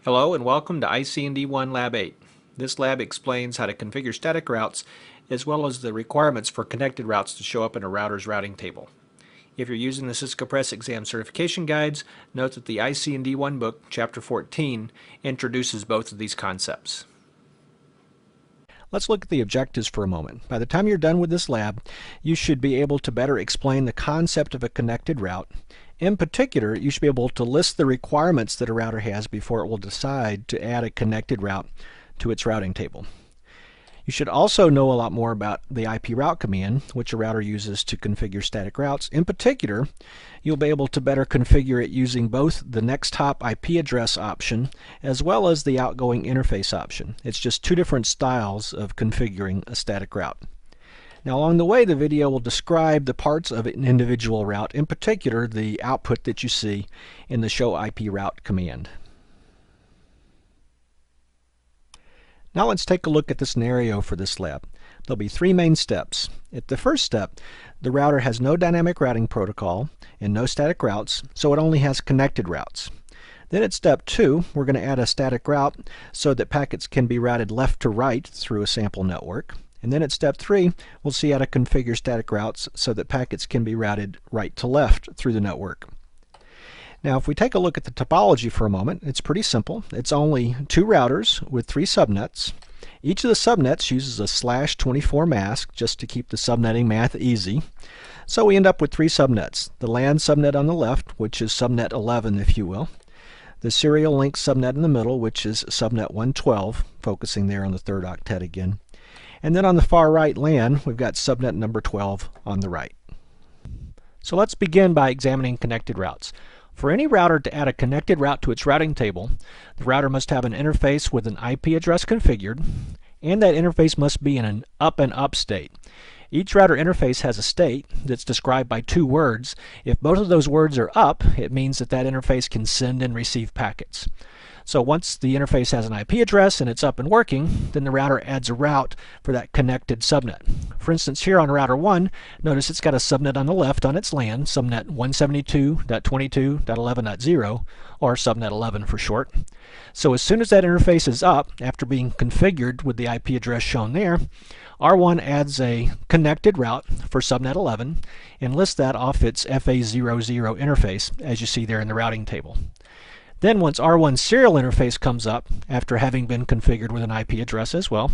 Hello and welcome to ICND1 Lab 8. This lab explains how to configure static routes as well as the requirements for connected routes to show up in a router's routing table. If you're using the Cisco Press exam certification guides, note that the ICND1 book, Chapter 14, introduces both of these concepts. Let's look at the objectives for a moment. By the time you're done with this lab, you should be able to better explain the concept of a connected route. In particular, you should be able to list the requirements that a router has before it will decide to add a connected route to its routing table. You should also know a lot more about the IP route command, which a router uses to configure static routes. In particular, you'll be able to better configure it using both the next hop IP address option as well as the outgoing interface option. It's just two different styles of configuring a static route. Now along the way, the video will describe the parts of an individual route, in particular the output that you see in the show IP route command. Now let's take a look at the scenario for this lab. There'll be three main steps. At the first step, the router has no dynamic routing protocol and no static routes, so it only has connected routes. Then at step 2, we're going to add a static route so that packets can be routed left to right through a sample network. And then at step 3, we'll see how to configure static routes so that packets can be routed right to left through the network. Now if we take a look at the topology for a moment, it's pretty simple. It's only two routers with three subnets. Each of the subnets uses a /24 mask just to keep the subnetting math easy. So we end up with three subnets. The LAN subnet on the left, which is subnet 11 if you will. The serial link subnet in the middle, which is subnet 112, focusing there on the third octet again. And then on the far right LAN, we've got subnet number 12 on the right. So let's begin by examining connected routes. For any router to add a connected route to its routing table, the router must have an interface with an IP address configured, and that interface must be in an up and up state. Each router interface has a state that's described by two words. If both of those words are up, it means that that interface can send and receive packets. So once the interface has an IP address and it's up and working, then the router adds a route for that connected subnet. For instance, here on router 1, notice it's got a subnet on the left on its LAN, subnet 172.22.11.0, or subnet 11 for short. So as soon as that interface is up, after being configured with the IP address shown there, R1 adds a connected route for subnet 11 and lists that off its FA00 interface, as you see there in the routing table. Then once R1's serial interface comes up, after having been configured with an IP address as well,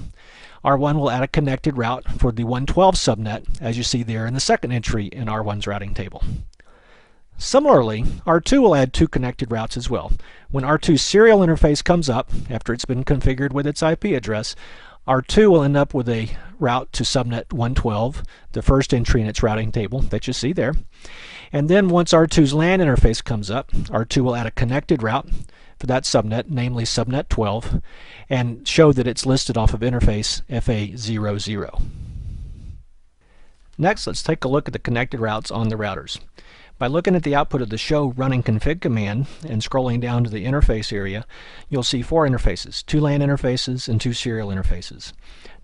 R1 will add a connected route for the 112 subnet, as you see there in the second entry in R1's routing table. Similarly, R2 will add two connected routes as well. When R2's serial interface comes up, after it's been configured with its IP address, R2 will end up with a route to subnet 112, the first entry in its routing table that you see there. And then once R2's LAN interface comes up, R2 will add a connected route for that subnet, namely subnet 12, and show that it's listed off of interface FA00. Next, let's take a look at the connected routes on the routers. By looking at the output of the show running config command and scrolling down to the interface area, you'll see four interfaces, two LAN interfaces and two serial interfaces.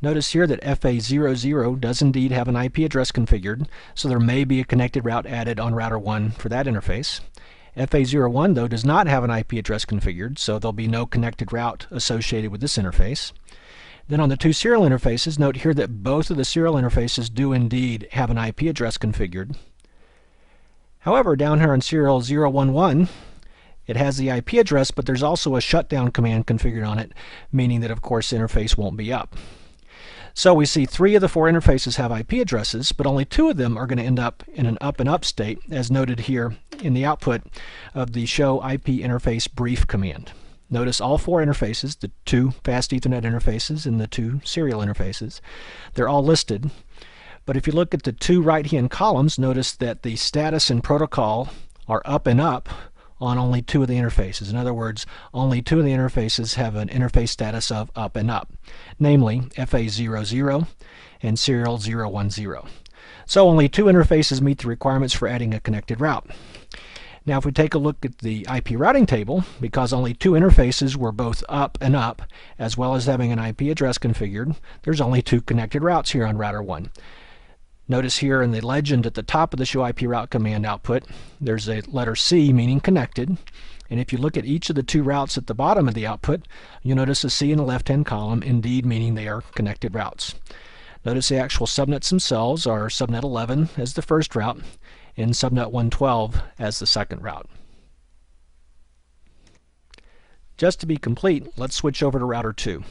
Notice here that FA00 does indeed have an IP address configured, so there may be a connected route added on router 1 for that interface. FA01 though does not have an IP address configured, so there'll be no connected route associated with this interface. Then on the two serial interfaces, note here that both of the serial interfaces do indeed have an IP address configured. However, down here on serial 011, it has the IP address, but there's also a shutdown command configured on it, meaning that of course the interface won't be up. So we see three of the four interfaces have IP addresses, but only two of them are going to end up in an up and up state, as noted here in the output of the show IP interface brief command. Notice all four interfaces, the two fast Ethernet interfaces and the two serial interfaces, they're all listed. But if you look at the two right-hand columns, notice that the status and protocol are up and up on only two of the interfaces. In other words, only two of the interfaces have an interface status of up and up, namely FA00 and serial 010. So only two interfaces meet the requirements for adding a connected route. Now if we take a look at the IP routing table, because only two interfaces were both up and up, as well as having an IP address configured, there's only two connected routes here on router 1. Notice here in the legend at the top of the show IP route command output, there's a letter C meaning connected, And if you look at each of the two routes at the bottom of the output, you'll notice a C in the left-hand column, indeed meaning they are connected routes. Notice the actual subnets themselves are subnet 11 as the first route and subnet 112 as the second route. Just to be complete, let's switch over to router 2.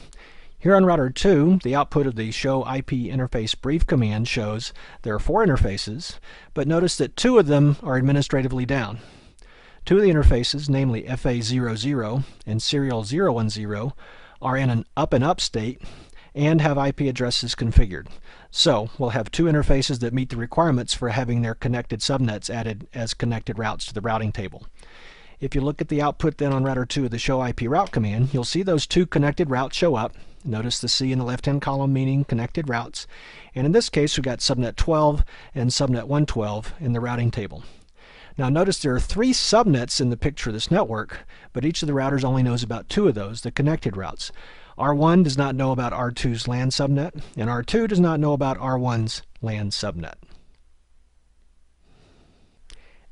Here on router 2, the output of the show IP interface brief command shows there are 4 interfaces, but notice that 2 of them are administratively down. 2 of the interfaces, namely FA00 and serial 010, are in an up and up state and have IP addresses configured. So we'll have 2 interfaces that meet the requirements for having their connected subnets added as connected routes to the routing table. If you look at the output then on router 2 of the show IP route command, you'll see those 2 connected routes show up. Notice the C in the left-hand column meaning connected routes. And in this case, we've got subnet 12 and subnet 112 in the routing table. Now notice there are 3 subnets in the picture of this network, but each of the routers only knows about 2 of those, the connected routes. R1 does not know about R2's LAN subnet, and R2 does not know about R1's LAN subnet.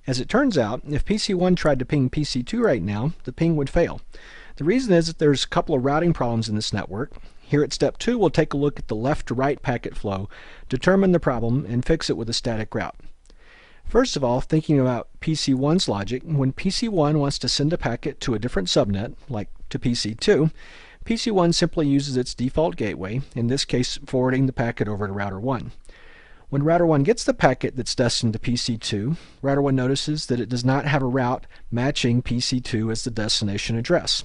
As it turns out, if PC1 tried to ping PC2 right now, the ping would fail. The reason is that there's a couple of routing problems in this network. Here at step 2, we'll take a look at the left to right packet flow, determine the problem, and fix it with a static route. First of all, thinking about PC1's logic, when PC1 wants to send a packet to a different subnet, like to PC2, PC1 simply uses its default gateway, in this case forwarding the packet over to router 1. When router 1 gets the packet that's destined to PC2, router 1 notices that it does not have a route matching PC2 as the destination address.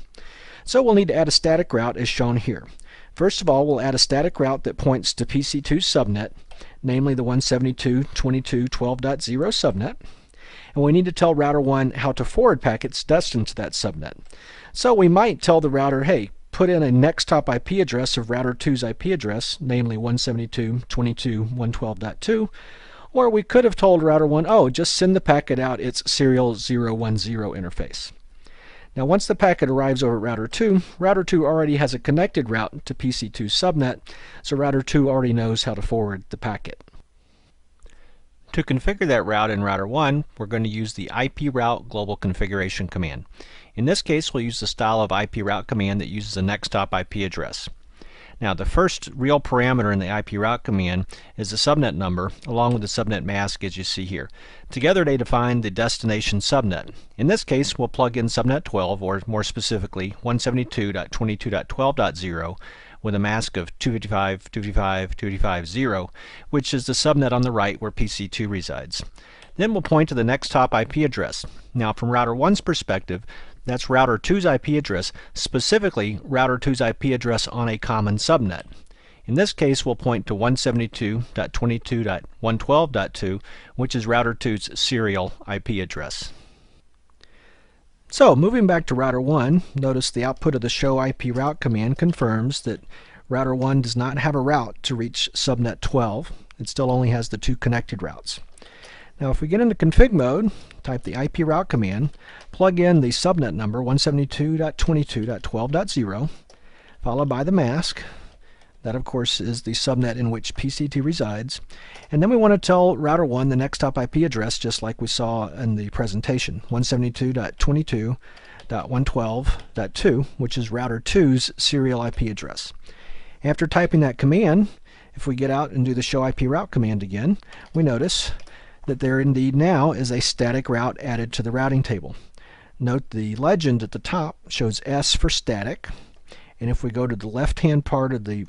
So we'll need to add a static route as shown here. First of all, we'll add a static route that points to PC2's subnet, namely the 172.22.12.0 subnet. And we need to tell router 1 how to forward packets destined to that subnet. So we might tell the router, hey, put in a next hop IP address of router 2's IP address, namely 172.22.112.2, or we could have told router 1, oh, just send the packet out its serial 010 interface. Now once the packet arrives over at router 2 already has a connected route to PC2's subnet, so router 2 already knows how to forward the packet. To configure that route in router 1, we're going to use the IP route global configuration command. In this case, we'll use the style of IP route command that uses a next hop IP address. Now, the first real parameter in the IP route command is the subnet number, along with the subnet mask as you see here. Together they define the destination subnet. In this case, we'll plug in subnet 12, or more specifically 172.22.12.0, with a mask of 255.255.255.0, which is the subnet on the right where PC2 resides. Then we'll point to the next hop IP address. Now, from router 1's perspective, that's router 2's IP address, specifically router 2's IP address on a common subnet. In this case, we'll point to 172.22.112.2, which is router 2's serial IP address. So, moving back to router 1, notice the output of the show IP route command confirms that router 1 does not have a route to reach subnet 12. It still only has the 2 connected routes. Now if we get into config mode, type the IP route command, plug in the subnet number 172.22.12.0, followed by the mask. That of course is the subnet in which PC2 resides. And then we want to tell router 1 the next hop IP address, just like we saw in the presentation, 172.22.112.2, which is router 2's serial IP address. After typing that command, if we get out and do the show IP route command again, we notice that there indeed now is a static route added to the routing table. Note the legend at the top shows S for static, and if we go to the left-hand part of the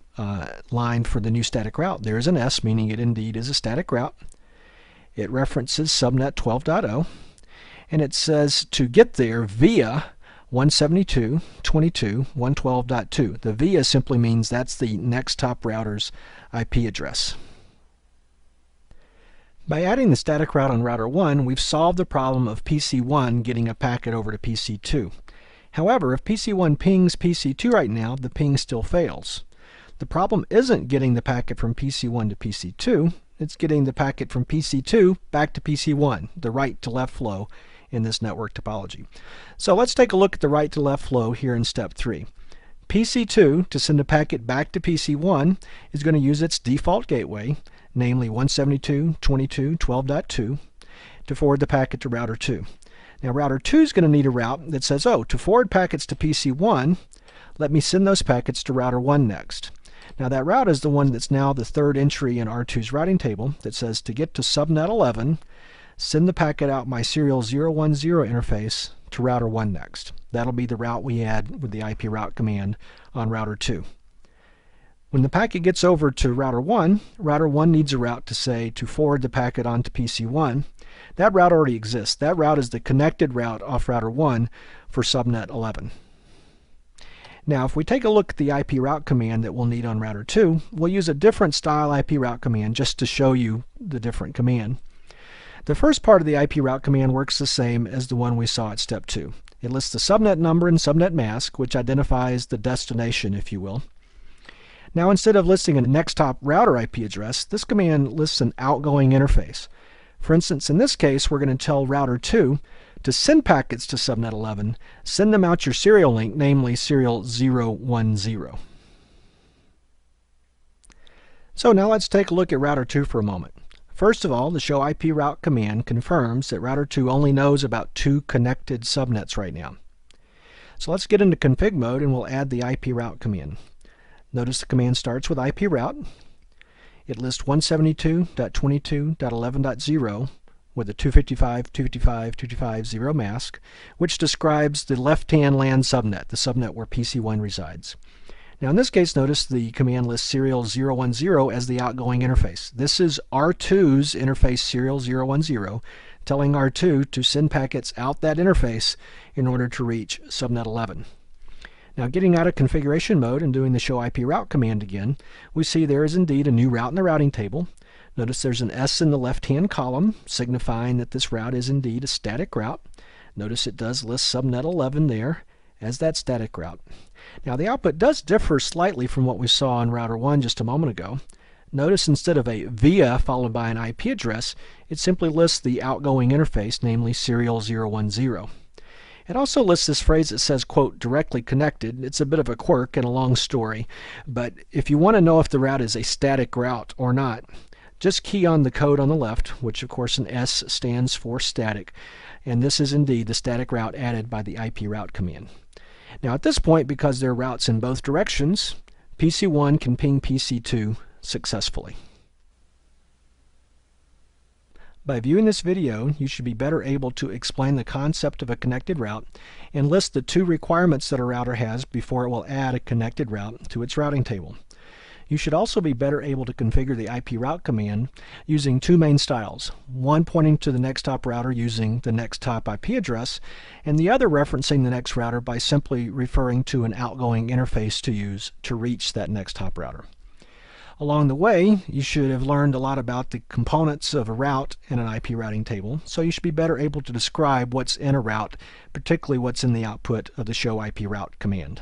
line for the new static route, there is an S, meaning it indeed is a static route. It references subnet 12.0, and it says to get there via 172.22.112.2. The via simply means that's the next hop router's IP address. By adding the static route on router 1, we've solved the problem of PC1 getting a packet over to PC2. However, if PC1 pings PC2 right now, the ping still fails. The problem isn't getting the packet from PC1 to PC2, it's getting the packet from PC2 back to PC1, the right to left flow in this network topology. So let's take a look at the right to left flow here in step 3. PC2, to send a packet back to PC1, is going to use its default gateway, namely 172.22.12.2, to forward the packet to router 2. Now router 2 is going to need a route that says, oh, to forward packets to PC1, let me send those packets to router 1 next. Now that route is the one that's now the third entry in R2's routing table that says to get to subnet 11, send the packet out my serial 010 interface to router 1 next. That'll be the route we add with the IP route command on router 2. When the packet gets over to router 1 needs a route to say to forward the packet onto PC1. That route already exists. That route is the connected route off router 1 for subnet 11. Now if we take a look at the IP route command that we'll need on router 2, we'll use a different style IP route command just to show you the different command. The first part of the IP route command works the same as the one we saw at step 2. It lists the subnet number and subnet mask, which identifies the destination, if you will. Now instead of listing a next hop router IP address, this command lists an outgoing interface. For instance, in this case, we're going to tell router 2 to send packets to subnet 11, send them out your serial link, namely serial 010. So now let's take a look at router 2 for a moment. First of all, the show IP route command confirms that router 2 only knows about 2 connected subnets right now. So let's get into config mode and we'll add the IP route command. Notice the command starts with IP route. It lists 172.22.11.0 with a 255.255.255.0 mask, which describes the left-hand LAN subnet, the subnet where PC1 resides. Now in this case, notice the command lists serial 010 as the outgoing interface. This is R2's interface serial 010, telling R2 to send packets out that interface in order to reach subnet 11. Now getting out of configuration mode and doing the show IP route command again, we see there is indeed a new route in the routing table. Notice there's an S in the left-hand column, signifying that this route is indeed a static route. Notice it does list subnet 11 there as that static route. Now the output does differ slightly from what we saw on router 1 just a moment ago. Notice instead of a via followed by an IP address, it simply lists the outgoing interface, namely serial 010. It also lists this phrase that says, quote, directly connected. It's a bit of a quirk and a long story, but if you want to know if the route is a static route or not, just key on the code on the left, which of course an S stands for static, and this is indeed the static route added by the IP route command. Now at this point, because there are routes in both directions, PC1 can ping PC2 successfully. By viewing this video, you should be better able to explain the concept of a connected route and list the 2 requirements that a router has before it will add a connected route to its routing table. You should also be better able to configure the IP route command using 2 main styles, one pointing to the next hop router using the next hop IP address, and the other referencing the next router by simply referring to an outgoing interface to use to reach that next hop router. Along the way, you should have learned a lot about the components of a route in an IP routing table, so you should be better able to describe what's in a route, particularly what's in the output of the show IP route command.